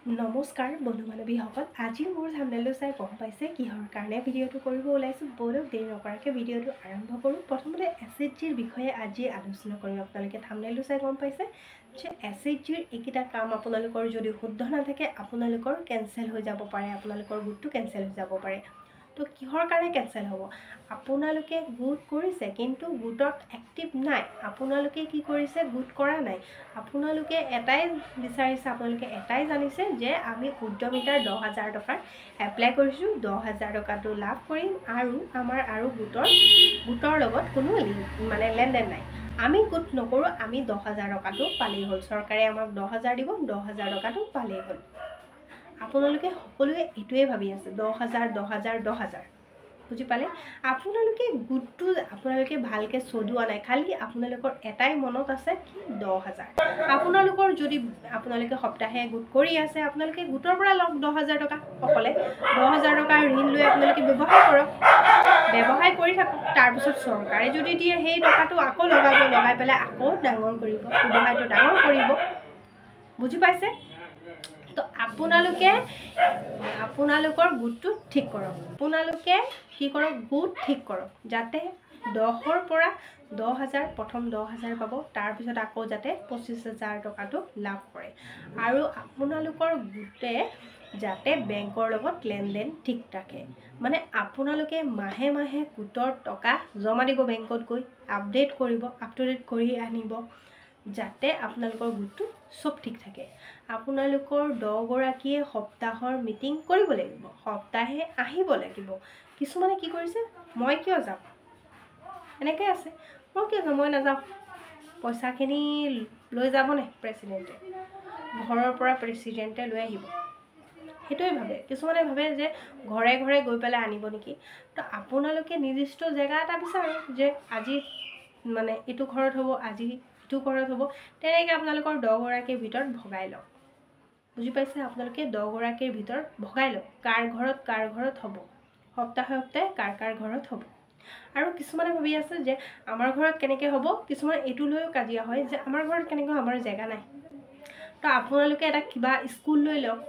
নমস্কাৰ বন্ধু বান্ধৱীসকল, আজি মোৰ থাম্বনেইলটো চাই গম পাইছে কিহৰ কাৰণে ভিডিঅ'টো কৰিব ওলাইছোঁ। বলক দেৰি নকৰাকৈ ভিডিঅ'টো আৰম্ভ কৰোঁ। প্ৰথমতে SHGৰ বিষয়ে আজি আলোচনা কৰিম। আপোনালোকে থাম্বনেইলটো চাই গম পাইছে যে SHGৰ এইকেইটা কাম আপোনালোকৰ যদি শুদ্ধ নাথাকে আপোনালোকৰ কেঞ্চেল হৈ যাব পাৰে, আপোনালোকৰ গোটটো কেঞ্চেল হৈ যাব পাৰে। তো কিহৰ কাৰণে কেঞ্চেল হ'ব? আপোনালোকে গোট কৰিছে কিন্তু গোটত এক্টিভ নাই, আপোনালোকে কি কৰিছে গোট কৰা নাই। আপোনালোকে এটাই বিচাৰিছে, আপোনালোকে এটাই জানিছে যে আমি উদ্যমিতাৰ 10,000 টকাৰ এপ্লাই কৰিছোঁ, 10,000 টকাটো লাভ কৰিম আৰু আমাৰ আৰু গোটৰ লগত কোনো লেনদেন নাই। আমি গোট নকৰোঁ, আমি 10,000 টকাটো পালেই হ'ল। চৰকাৰে আমাক 10,000 দিব, 10,000 টকাটো পালেই হ'ল। আপোনালোকে সকলোৱে এইটোৱে ভাবি আছে 10,000 10,000 10,000, বুজি পালে? আপোনালোকে গোটটো আপোনালোকে ভালকৈ চলোৱা নাই, খালি আপোনালোকৰ এটাই মনত আছে কি 10,000। আপোনালোকৰ যদি আপোনালোকে সপ্তাহে গোট কৰি আছে, আপোনালোকে গোটৰ পৰা লওক 10,000 টকা। অকলে 10,000 টকাৰ ঋণ লৈ আপোনালোকে ব্যৱসায় কৰক, ব্যৱসায় কৰি থাকক। তাৰপিছত চৰকাৰে যদি দিয়ে সেই টকাটো আকৌ লগাই পেলাই আকৌ ডাঙৰ কৰিব, ব্যৱসায়টো ডাঙৰ কৰিব, বুজি পাইছে? তো আপোনালোকৰ গোটটো ঠিক কৰক। আপোনালোকে কি কৰক, গোট ঠিক কৰক যাতে 10ৰ পৰা 10,000, প্ৰথম 10,000 পাব, তাৰপিছত আকৌ যাতে 25,000 টকাটো লাভ কৰে। আৰু আপোনালোকৰ গোটে যাতে বেংকৰ লগত লেনদেন ঠিক ৰাখে, মানে আপোনালোকে মাহে মাহে গোটৰ টকা জমা দিব, বেংকত গৈ আপডেট কৰিব, আপ টু ডেট কৰি আনিব, যাতে আপোনালোকৰ গোটটো চব ঠিক থাকে। আপোনালোকৰ 10গৰাকীয়ে সপ্তাহৰ মিটিং কৰিব লাগিব, সপ্তাহে আহিব লাগিব। কিছুমানে কি কৰিছে, মই কিয় যাম, এনেকৈ আছে, মই কিয় যাম, মই নাযাওঁ, পইচাখিনি লৈ যাবনে প্ৰেচিডেণ্টে, ঘৰৰ পৰা প্ৰেচিডেণ্টে লৈ আহিব, সেইটোৱে ভাবে। কিছুমানে ভাবে যে ঘৰে ঘৰে গৈ পেলাই আনিব নেকি। তো আপোনালোকে নিৰ্দিষ্ট জেগা এটা বিচাৰে যে আজি এইটো ঘৰত হ'ব, আজি ইটো ঘৰত হ'ব, তেনেকৈ আপোনালোকৰ 10গৰাকীৰ ভিতৰত ভগাই লওক, বুজি পাইছে? আপোনালোকে 10গৰাকীৰ ভিতৰত ভগাই লওক কাৰ ঘৰত হ'ব, সপ্তাহে সপ্তাহে কাৰ ঘৰত হ'ব। আৰু কিছুমানে ভাবি আছে যে আমাৰ ঘৰত কেনেকৈ হ'ব, কিছুমান এইটো লৈও কাজিয়া হয় যে আমাৰ ঘৰত কেনেকৈ, আমাৰ জেগা নাই। তো আপোনালোকে এটা কিবা স্কুল লৈ লওক,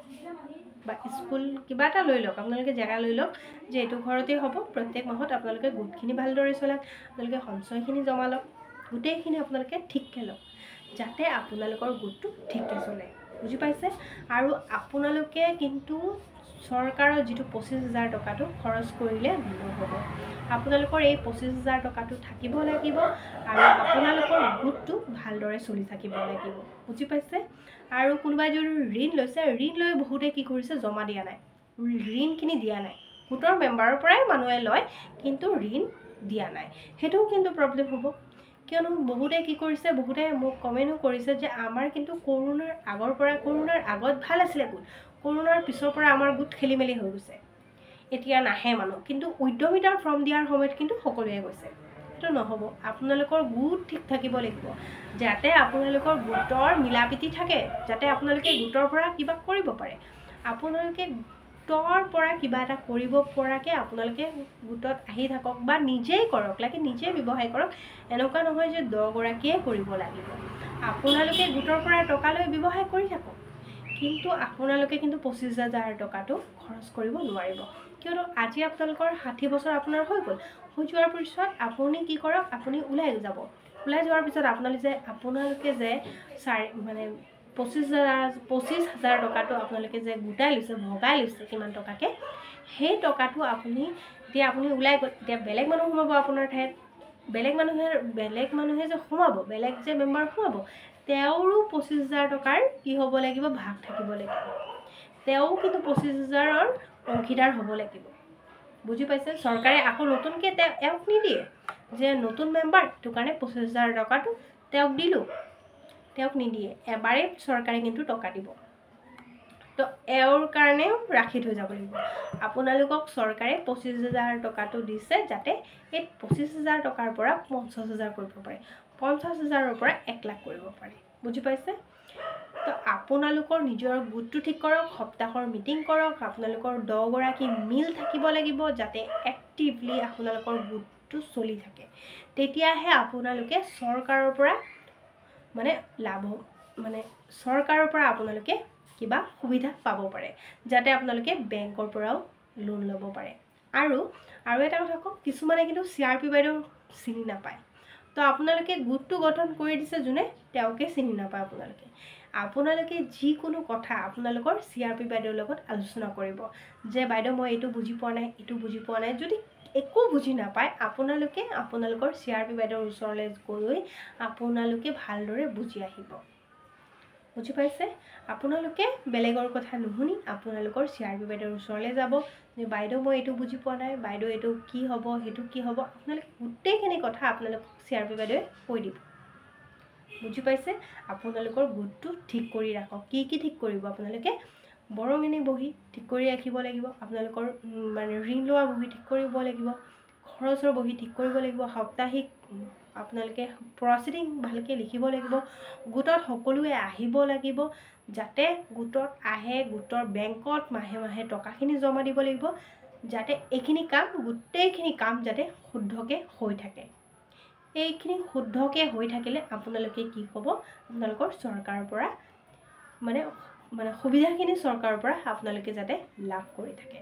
বা স্কুল কিবা এটা লৈ লওক, আপোনালোকে জেগা লৈ লওক যে এইটো ঘৰতেই হ'ব। প্ৰত্যেক মাহত আপোনালোকে গোটখিনি ভালদৰে চলাওক, আপোনালোকে সঞ্চয়খিনি জমা লওক, গোটেইখিনি আপোনালোকে ঠিককৈ লওক যাতে আপোনালোকৰ গোটটো ঠিককৈ চলে, বুজি পাইছে? আৰু আপোনালোকে কিন্তু চৰকাৰৰ যিটো 25,000 টকাটো খৰচ কৰিলে নহ'ব। আপোনালোকৰ এই 25,000 টকাটো থাকিব লাগিব আৰু আপোনালোকৰ গোটটো ভালদৰে চলি থাকিব লাগিব, বুজি পাইছে? আৰু কোনোবাই যদি ঋণ লৈছে, ঋণ লৈ বহুতে কি কৰিছে, জমা দিয়া নাই, ঋণখিনি দিয়া নাই। গোটৰ মেম্বাৰৰ পৰাই মানুহে লয় কিন্তু ঋণ দিয়া নাই, সেইটোও কিন্তু প্ৰব্লেম হ'ব। কিয়নো বহুতে কি কৰিছে, বহুতে মোক কমেণ্টো কৰিছে যে আমাৰ কিন্তু কৰোণাৰ আগত ভাল আছিলে গোট, কৰোণাৰ পিছৰ পৰা আমাৰ গোট খেলি মেলি হৈ গৈছে, এতিয়া নাহে মানুহ। কিন্তু উদ্যমিতাৰ ফৰ্ম দিয়াৰ সময়ত কিন্তু সকলোৱে গৈছে, সেইটো নহ'ব। আপোনালোকৰ গোট ঠিক থাকিব লাগিব যাতে আপোনালোকৰ গোটৰ মিলাপ্ৰীতি থাকে, যাতে আপোনালোকে গোটৰ পৰা কিবা কৰিব পাৰে। আপোনালোকে গোটৰ পৰা কিবা এটা কৰিব পৰাকৈ আপোনালোকে গোটত আহি থাকক বা নিজেই কৰক, লাগে নিজেই ব্যৱসায় কৰক। এনেকুৱা নহয় যে 10গৰাকীয়ে কৰিব লাগিব। আপোনালোকে গোটৰ পৰা টকা লৈ ব্যৱসায় কৰি থাকক, কিন্তু আপোনালোকে কিন্তু 25,000 টকাটো খৰচ কৰিব নোৱাৰিব। কিয়নো আজি আপোনালোকৰ 60 বছৰ আপোনাৰ হৈ গ'ল, হৈ যোৱাৰ পিছত আপুনি কি কৰক, আপুনি ওলাই যাব, ওলাই যোৱাৰ পিছত আপোনালোকে যে 25,000 টকাটো আপোনালোকে যে গোটাই লৈছে, ভগাই লৈছে কিমান টকাকৈ, সেই টকাটো আপুনি ওলাই গ'ল, এতিয়া বেলেগ মানুহ সোমাব আপোনাৰ ঠাইত, বেলেগ মানুহে যে সোমাব, বেলেগ যে মেম্বাৰ সোমাব, তেওঁৰো 25,000 টকাৰ কি হ'ব লাগিব, ভাগ থাকিব লাগিব। তেওঁ কিন্তু 25,000ৰ অংশীদাৰ হ'ব লাগিব, বুজি পাইছে? চৰকাৰে আকৌ নতুনকৈ তেওঁক নিদিয়ে যে নতুন মেম্বাৰ, সেইটো কাৰণে 25,000 টকাটো তেওঁক দিলোঁ, তেওঁক নিদিয়ে, এবাৰেই চৰকাৰে কিন্তু টকা দিব। তো এওঁৰ কাৰণেও ৰাখি থৈ যাব লাগিব। আপোনালোকক চৰকাৰে 25,000 টকাটো দিছে যাতে এই 25,000 টকাৰ পৰা 50,000 কৰিব পাৰে, 50,000ৰ পৰা 1 লাখ কৰিব পাৰে, বুজি পাইছে? তো আপোনালোকৰ নিজৰ গোটটো ঠিক কৰক, সপ্তাহৰ মিটিং কৰক, আপোনালোকৰ 10গৰাকী মিল থাকিব লাগিব যাতে এক্টিভলি আপোনালোকৰ গোটটো চলি থাকে। তেতিয়াহে আপোনালোকে চৰকাৰৰ পৰা চৰকাৰৰ পৰা আপোনালোকে কিবা সুবিধা পাব পাৰে, যাতে আপোনালোকে বেংকৰ পৰাও লোন ল'ব পাৰে। আৰু এটা কথা কওক, কিছুমানে কিন্তু CRP বাইদেউ চিনি নাপায়। তো আপোনালোকে গোটটো গঠন কৰি দিছে যোনে, তেওঁকে চিনি নাপায়। আপোনালোকে যিকোনো কথা আপোনালোকৰ CRP বাইদেউৰ লগত আলোচনা কৰিব, যে বাইদেউ মই এইটো বুজি পোৱা নাই, এইটো বুজি পোৱা নাই। যদি একো বুজি নাপায়, আপোনালোকে আপোনালোকৰ CRP বাইদেউৰ ওচৰলৈ গৈ আপোনালোকে ভালদৰে বুজি আহিব। বুজি পাইছে? আপোনালোকে বেলেগৰ কথা নুশুনি আপোনালোকৰ CRP বাইদেউৰ ওচৰলৈ যাব, যে বাইদেউ মই এইটো বুজি পোৱা নাই, বাইদেউ এইটো কি হ'ব, সেইটো কি হ'ব। আপোনালোকে গোটেইখিনি কথা আপোনালোকক CRP বাইদেৱে কৈ দিব। বুজি পাইছে? আপোনালোকৰ গোটটো ঠিক কৰি ৰাখক। কি ঠিক কৰিব? আপোনালোকে বৰঙণি বহি ঠিক কৰি ৰাখিব লাগিব, আপোনালোকৰ মানে ঋণ লোৱা বহি ঠিক কৰিব লাগিব, খৰচৰ বহি ঠিক কৰিব লাগিব, সাপ্তাহিক আপোনালোকে প্ৰচিডিং ভালকৈ লিখিব লাগিব, গোটত সকলোৱে আহিব লাগিব, যাতে গোটত আহে, গোটৰ বেংকত মাহে মাহে টকাখিনি জমা দিব লাগিব, যাতে এইখিনি কাম গোটেইখিনি কাম যাতে শুদ্ধকৈ হৈ থাকে। এইখিনি শুদ্ধকৈ হৈ থাকিলে আপোনালোকে কি হ'ব, আপোনালোকৰ চৰকাৰৰ পৰা মানে সুবিধাখিনি চৰকাৰৰ পৰা আপোনালোকে যাতে লাভ কৰি থাকে।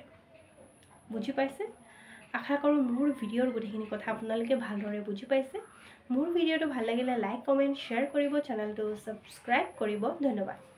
বুজি পাইছে? আশা কৰোঁ মোৰ ভিডিঅ'ৰ গোটেইখিনি কথা আপোনালোকে ভালদৰে বুজি পাইছে। মোৰ ভিডিঅ'টো ভাল লাগিলে লাইক, কমেণ্ট, শ্বেয়াৰ কৰিব, চেনেলটো ছাবস্ক্ৰাইব কৰিব। ধন্যবাদ।